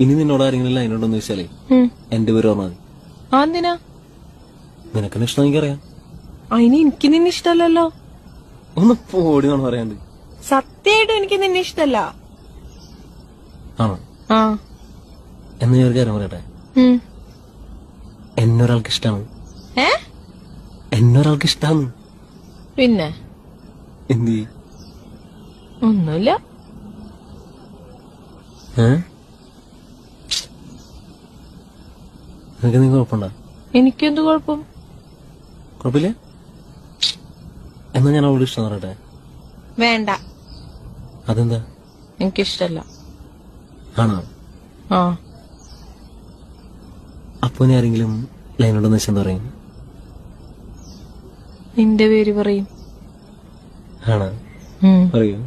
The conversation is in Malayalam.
ഇനി നിന്നോട് ആരെങ്കിലും ലൈനുണ്ടോന്ന് ചോദിച്ചാലേ എന്റെ പേര് പറഞ്ഞാൽ മതി. എന്തിനാ? നിനക്കെന്നെ ഇഷ്ടം എനിക്കറിയാം. അതിന് എനിക്ക് നിന്നെ ഇഷ്ടല്ലല്ലോ. ഒന്ന് പോടി എന്നാണ് പറയാണ്ട്. സത്യമായിട്ടും എനിക്ക് നിന്നെ ഇഷ്ടല്ല. ആണോ? ആ എന്ന് ഞാൻ ഒരു കാര്യം പറയട്ടെ. എന്നൊരാൾക്ക് ഇഷ്ടാണ്. എന്നൊരാൾക്ക് ഇഷ്ടാണ്. പിന്നെ എന്ത്? ഒന്നുമില്ല. നിനക്ക് നീ കുഴപ്പമുണ്ടോ? എനിക്കെന്ത് കുഴപ്പം? കുഴപ്പമില്ല. എന്നാ ഞാൻ അവളോട് ഇഷ്ടം പറയട്ടെ. വേണ്ട. അതെന്താ? എനിക്കിഷ്ടല്ല. ആണോ? ആ അപ്പൊ നീ ആരെങ്കിലും ലൈനുണ്ടെന്ന് വെച്ചാൽ എന്താ പറയും? നിന്റെ പേര് പറയും. ആണോ? പറയൂ.